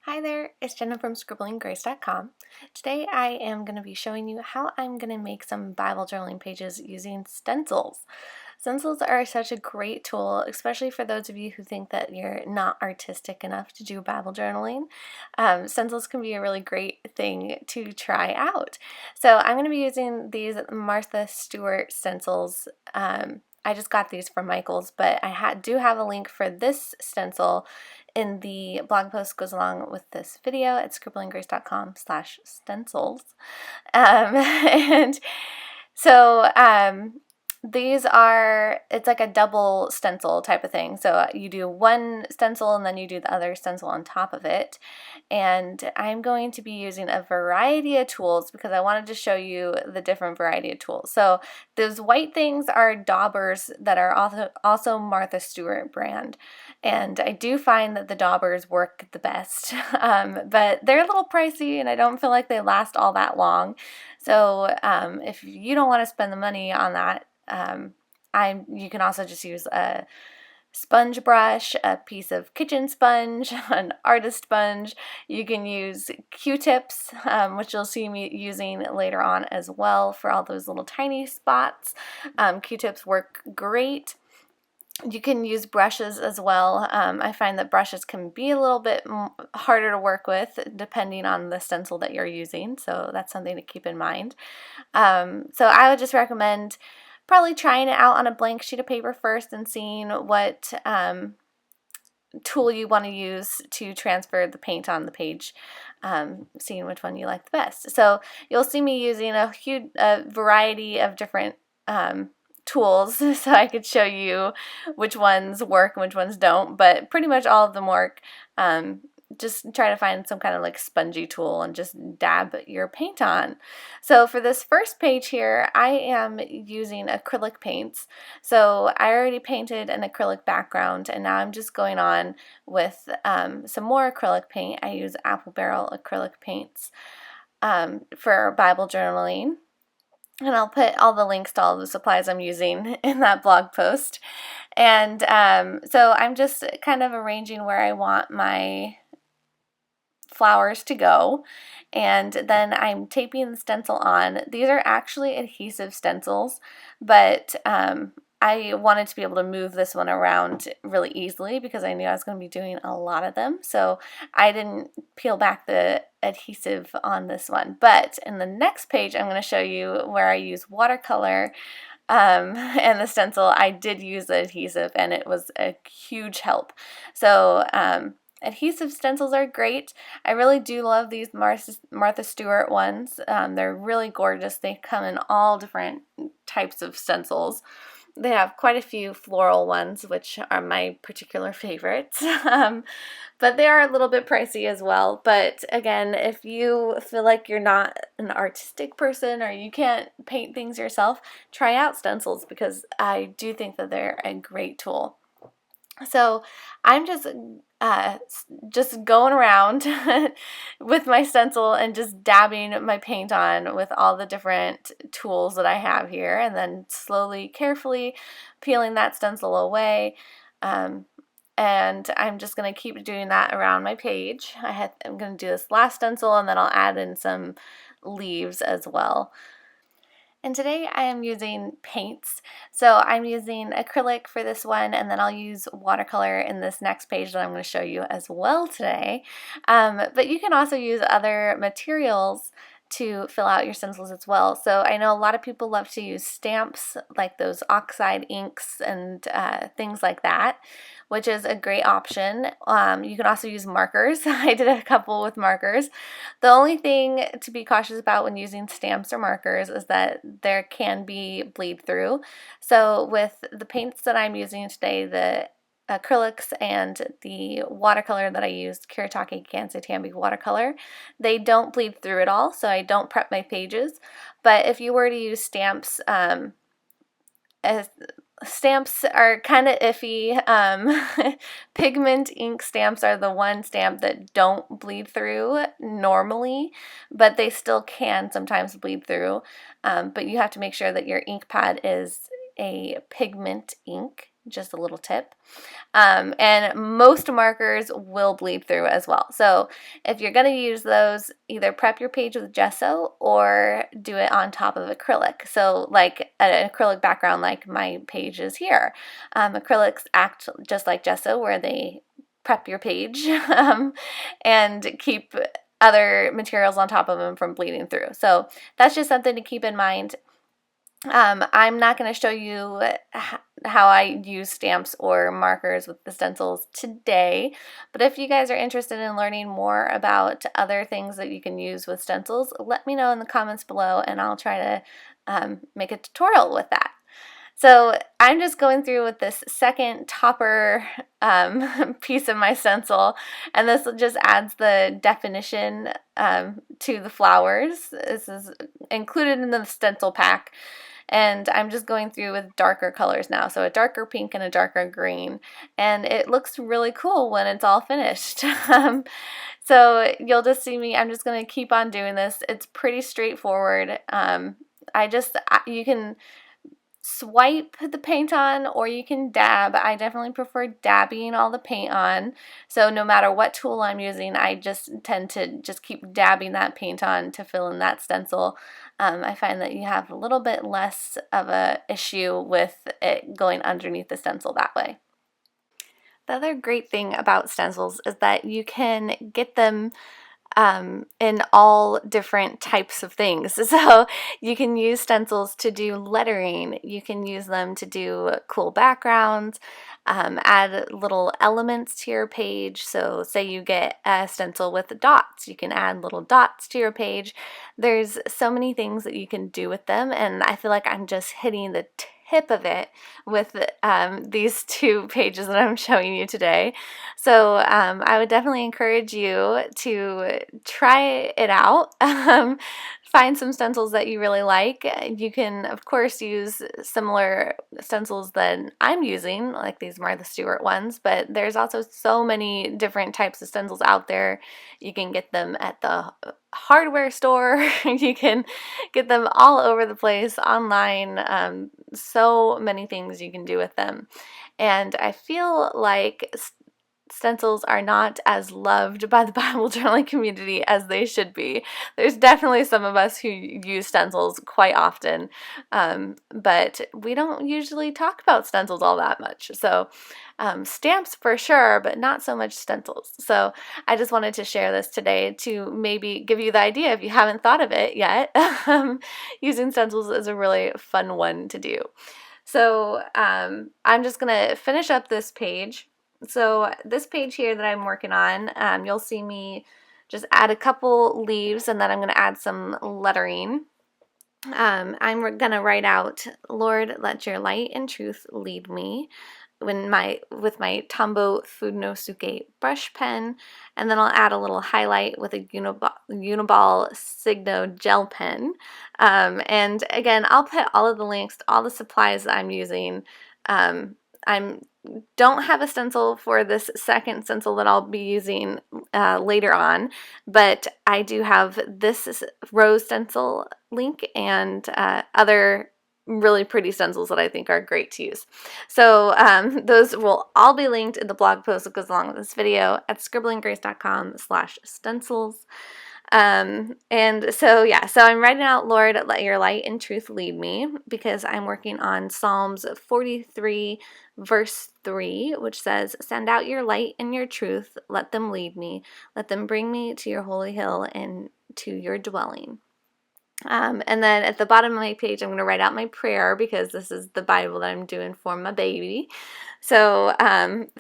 Hi there, it's Jenna from scribblinggrace.com. Today I am going to be showing you how I'm going to make some Bible journaling pages using stencils. Stencils are such a great tool, especially for those of you who think that you're not artistic enough to do Bible journaling. Stencils can be a really great thing to try out. So I'm going to be using these Martha Stewart stencils. I just got these from Michael's, but I do have a link for this stencil in the blog post goes along with this video at scribblinggrace.com/stencils. And so these are, it's like a double stencil type of thing. So you do one stencil and then you do the other stencil on top of it. And I'm going to be using a variety of tools because I wanted to show you the different variety of tools. So those white things are daubers that are also Martha Stewart brand. And I do find that the daubers work the best, but they're a little pricey and I don't feel like they last all that long. So if you don't want to spend the money on that, you can also just use a sponge brush, a piece of kitchen sponge, an artist sponge. You can use Q-tips, which you'll see me using later on as well for all those little tiny spots. Q-tips work great. You can use brushes as well. I find that brushes can be a little bit harder to work with depending on the stencil that you're using, so that's something to keep in mind. So I would just recommend probably trying it out on a blank sheet of paper first and seeing what tool you want to use to transfer the paint on the page, seeing which one you like the best. So you'll see me using a variety of different tools so I could show you which ones work and which ones don't, but pretty much all of them work. Just try to find some kind of like spongy tool and just dab your paint on. So for this first page here, I am using acrylic paints. So I already painted an acrylic background and now I'm just going on with some more acrylic paint. I use Apple Barrel acrylic paints for Bible journaling. And I'll put all the links to all the supplies I'm using in that blog post. And so I'm just kind of arranging where I want my flowers to go, and then I'm taping the stencil on. These are actually adhesive stencils, but I wanted to be able to move this one around really easily because I knew I was going to be doing a lot of them, so I didn't peel back the adhesive on this one. But in the next page I'm going to show you where I use watercolor and the stencil. I did use the adhesive and it was a huge help. So adhesive stencils are great. I really do love these Martha Stewart ones. They're really gorgeous. They come in all different types of stencils. They have quite a few floral ones, which are my particular favorites. But they are a little bit pricey as well. But again, if you feel like you're not an artistic person or you can't paint things yourself, try out stencils because I do think that they're a great tool. So I'm just going around with my stencil and just dabbing my paint on with all the different tools that I have here, and then slowly, carefully peeling that stencil away. And I'm just going to keep doing that around my page. I'm going to do this last stencil and then I'll add in some leaves as well. And today I am using paints. So I'm using acrylic for this one, and then I'll use watercolor in this next page that I'm going to show you as well today. But you can also use other materials to fill out your stencils as well. So I know a lot of people love to use stamps, like those oxide inks and things like that, which is a great option. You can also use markers. I did a couple with markers. The only thing to be cautious about when using stamps or markers is that there can be bleed through. So with the paints that I'm using today, the acrylics and the watercolor that I used, Kuretake Gansatambi watercolor, they don't bleed through at all, so I don't prep my pages. But if you were to use stamps, stamps are kind of iffy. Pigment ink stamps are the one stamp that don't bleed through normally, but they still can sometimes bleed through. But you have to make sure that your ink pad is a pigment ink just a little tip. And most markers will bleed through as well. So if you're going to use those, either prep your page with gesso or do it on top of acrylic. So like an acrylic background like my page is here. Acrylics act just like gesso, where they prep your page and keep other materials on top of them from bleeding through. So that's just something to keep in mind. I'm not going to show you how I use stamps or markers with the stencils today, but if you guys are interested in learning more about other things that you can use with stencils, let me know in the comments below and I'll try to make a tutorial with that. So I'm just going through with this second topper piece of my stencil, and this just adds the definition to the flowers. This is included in the stencil pack, and I'm just going through with darker colors now, so a darker pink and a darker green, and it looks really cool when it's all finished. So you'll just see me, I'm just going to keep on doing this. It's pretty straightforward. You can swipe the paint on or you can dab. I definitely prefer dabbing all the paint on. So no matter what tool I'm using, I just tend to just keep dabbing that paint on to fill in that stencil. I find that you have a little bit less of a issue with it going underneath the stencil that way. The other great thing about stencils is that you can get them in all different types of things. So you can use stencils to do lettering, you can use them to do cool backgrounds, add little elements to your page. So say you get a stencil with dots, you can add little dots to your page. There's so many things that you can do with them, and I feel like I'm just hitting the tip of it with these two pages that I'm showing you today. So I would definitely encourage you to try it out. Find some stencils that you really like. You can, of course, use similar stencils that I'm using, like these Martha Stewart ones, but there's also so many different types of stencils out there. You can get them at the hardware store. You can get them all over the place online. So many things you can do with them. And I feel like stencils are not as loved by the Bible journaling community as they should be. There's definitely some of us who use stencils quite often, but we don't usually talk about stencils all that much. So stamps for sure, but not so much stencils. So I just wanted to share this today to maybe give you the idea, if you haven't thought of it yet. Using stencils is a really fun one to do. So I'm just going to finish up this page. So this page here that I'm working on, you'll see me just add a couple leaves, and then I'm going to add some lettering. I'm going to write out, "Lord, let your light and truth lead me," with my Tombow Funosuke brush pen, and then I'll add a little highlight with a Uniball Signo gel pen. And again, I'll put all of the links to all the supplies that I'm using. I don't have a stencil for this second stencil that I'll be using later on, but I do have this rose stencil link and other really pretty stencils that I think are great to use. So those will all be linked in the blog post that goes along with this video at scribblinggrace.com/stencils. And so I'm writing out, "Lord, let your light and truth lead me," because I'm working on Psalms 43 verse 3, which says, "Send out your light and your truth, let them lead me, let them bring me to your holy hill and to your dwelling." And then at the bottom of my page, I'm going to write out my prayer, because this is the Bible that I'm doing for my baby. So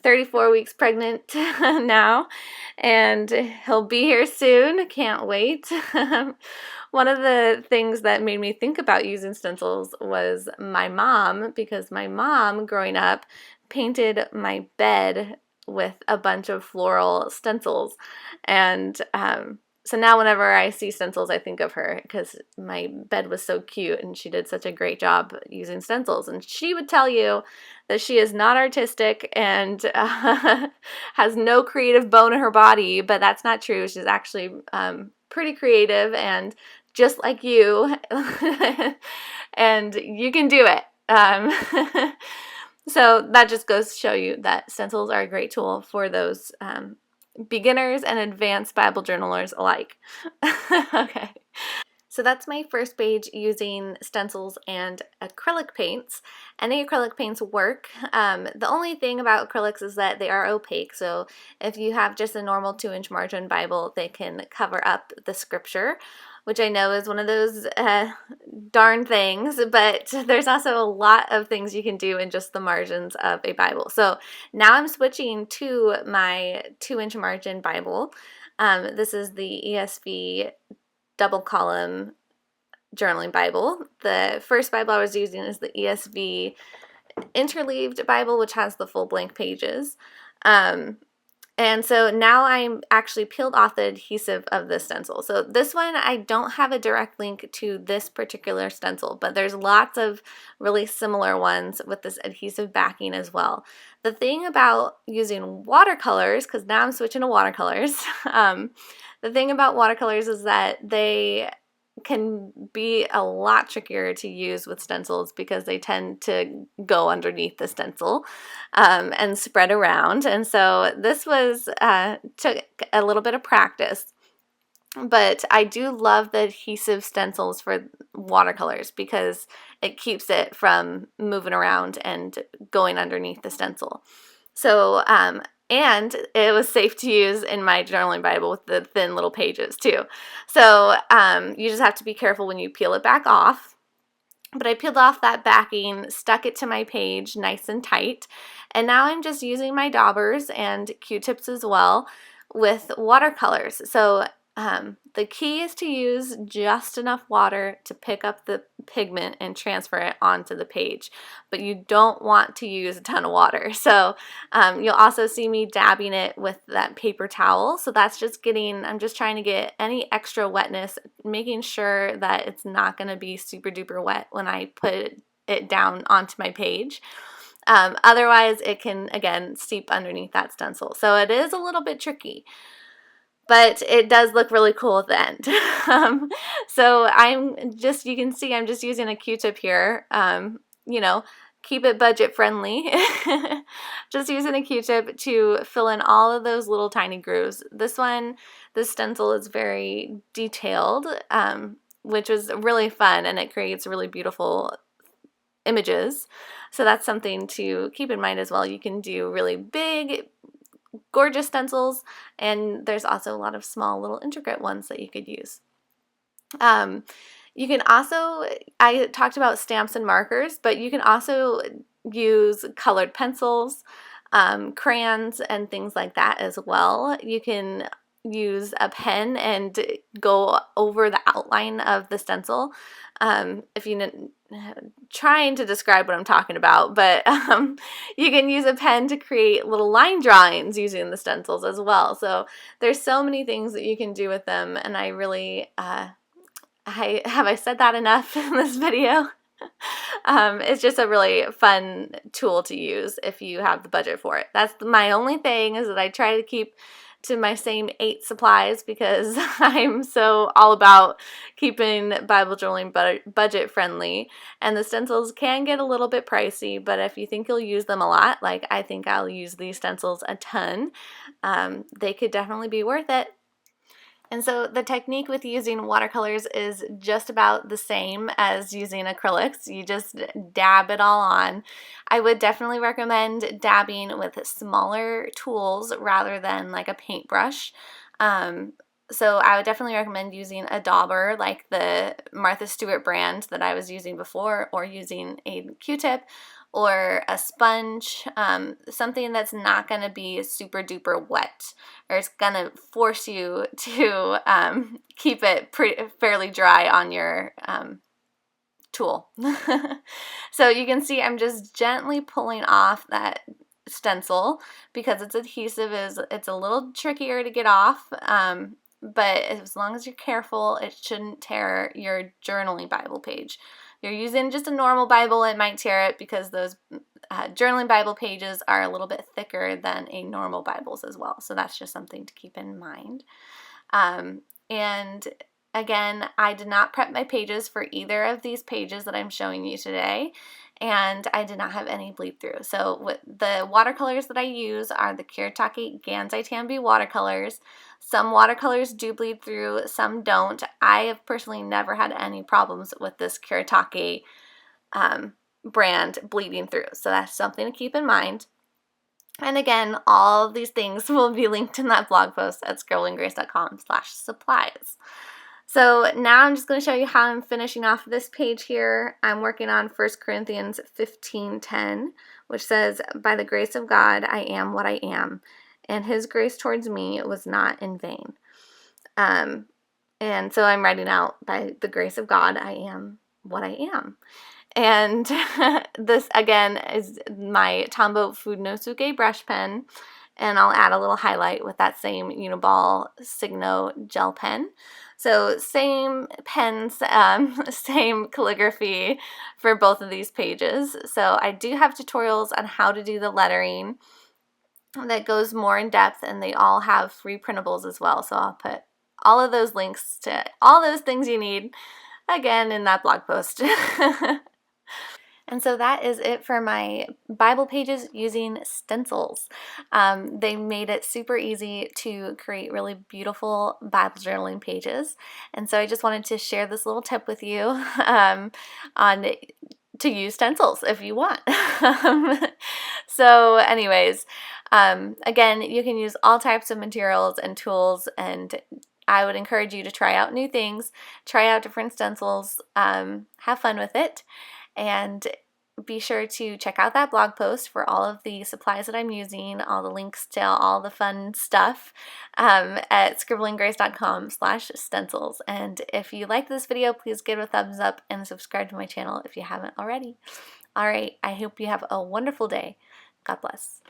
34 weeks pregnant now, and he'll be here soon. Can't wait. One of the things that made me think about using stencils was my mom, because my mom, growing up, painted my bed with a bunch of floral stencils. And so now whenever I see stencils, I think of her, because my bed was so cute and she did such a great job using stencils. And she would tell you that she is not artistic and has no creative bone in her body, but that's not true. She's actually pretty creative and just like you, and you can do it. So that just goes to show you that stencils are a great tool for those beginners and advanced Bible journalers alike. Okay. So that's my first page using stencils and acrylic paints. Any acrylic paints work. The only thing about acrylics is that they are opaque. So if you have just a normal 2-inch margin Bible, they can cover up the scripture, which I know is one of those darn things, but there's also a lot of things you can do in just the margins of a Bible. So now I'm switching to my 2-inch margin Bible. This is the ESV double column journaling Bible. The first Bible I was using is the ESV interleaved Bible, which has the full blank pages. And so now I'm actually peeled off the adhesive of the stencil. So this one, I don't have a direct link to this particular stencil, but there's lots of really similar ones with this adhesive backing as well. The thing about using watercolors, because now I'm switching to watercolors, the thing about watercolors is that they can be a lot trickier to use with stencils because they tend to go underneath the stencil and spread around. And so this was took a little bit of practice. But I do love the adhesive stencils for watercolors because it keeps it from moving around and going underneath the stencil. So, and it was safe to use in my journaling Bible with the thin little pages too. So you just have to be careful when you peel it back off. But I peeled off that backing, stuck it to my page nice and tight, and now I'm just using my daubers and Q-tips as well with watercolors. So the key is to use just enough water to pick up the pigment and transfer it onto the page, but you don't want to use a ton of water. So you'll also see me dabbing it with that paper towel. So that's just I'm just trying to get any extra wetness, making sure that it's not going to be super duper wet when I put it down onto my page. Otherwise, it can, again, seep underneath that stencil. So it is a little bit tricky, but it does look really cool at the end. So you can see I'm just using a Q-tip here, keep it budget friendly. Just using a Q-tip to fill in all of those little tiny grooves. This stencil is very detailed, which is really fun, and it creates really beautiful images. So that's something to keep in mind as well. You can do really big, gorgeous stencils, and there's also a lot of small little intricate ones that you could use. You can also, I talked about stamps and markers, but you can also use colored pencils, crayons, and things like that as well. You can use a pen and go over the outline of the stencil. If you trying to describe what I'm talking about, but you can use a pen to create little line drawings using the stencils as well. So there's so many things that you can do with them, and I really have I said that enough in this video? It's just a really fun tool to use if you have the budget for it. That's my only thing, is that I try to keep to my same 8 supplies because I'm so all about keeping Bible journaling budget friendly. And the stencils can get a little bit pricey, but if you think you'll use them a lot, like I think I'll use these stencils a ton, they could definitely be worth it. And so the technique with using watercolors is just about the same as using acrylics. You just dab it all on. I would definitely recommend dabbing with smaller tools rather than like a paintbrush. So I would definitely recommend using a dauber like the Martha Stewart brand that I was using before, or using a Q-tip or a sponge, something that's not going to be super duper wet, or it's going to force you to keep it fairly dry on your tool. So you can see I'm just gently pulling off that stencil because it's adhesive. It's a little trickier to get off, but as long as you're careful, it shouldn't tear your journaling Bible page. You're using just a normal Bible, it might tear it because those journaling Bible pages are a little bit thicker than a normal Bible's as well. So that's just something to keep in mind. And Again, I did not prep my pages for either of these pages that I'm showing you today, and I did not have any bleed through. So the watercolors that I use are the Kiritake Gansai Tambi watercolors. Some watercolors do bleed through, some don't. I have personally never had any problems with this Kiritake brand bleeding through, so that's something to keep in mind. And again, all of these things will be linked in that blog post at scribblinggrace.com/supplies. So now I'm just going to show you how I'm finishing off this page here. I'm working on 1 Corinthians 15:10, which says, "By the grace of God, I am what I am, and his grace towards me was not in vain." And so I'm writing out, by the grace of God, I am what I am. And this, again, is my Tombow Funosuke brush pen, and I'll add a little highlight with that same Uniball Signo gel pen. So same pens, same calligraphy for both of these pages. So I do have tutorials on how to do the lettering that goes more in depth, and they all have free printables as well. So I'll put all of those links to all those things you need, again, in that blog post. And so that is it for my Bible pages using stencils. They made it super easy to create really beautiful Bible journaling pages. And so I just wanted to share this little tip with you on to use stencils if you want. So anyways, again, you can use all types of materials and tools, and I would encourage you to try out new things, try out different stencils, have fun with it. And be sure to check out that blog post for all of the supplies that I'm using, all the links to all the fun stuff at scribblinggrace.com/stencils. And if you like this video, please give it a thumbs up and subscribe to my channel if you haven't already. All right, I hope you have a wonderful day. God bless.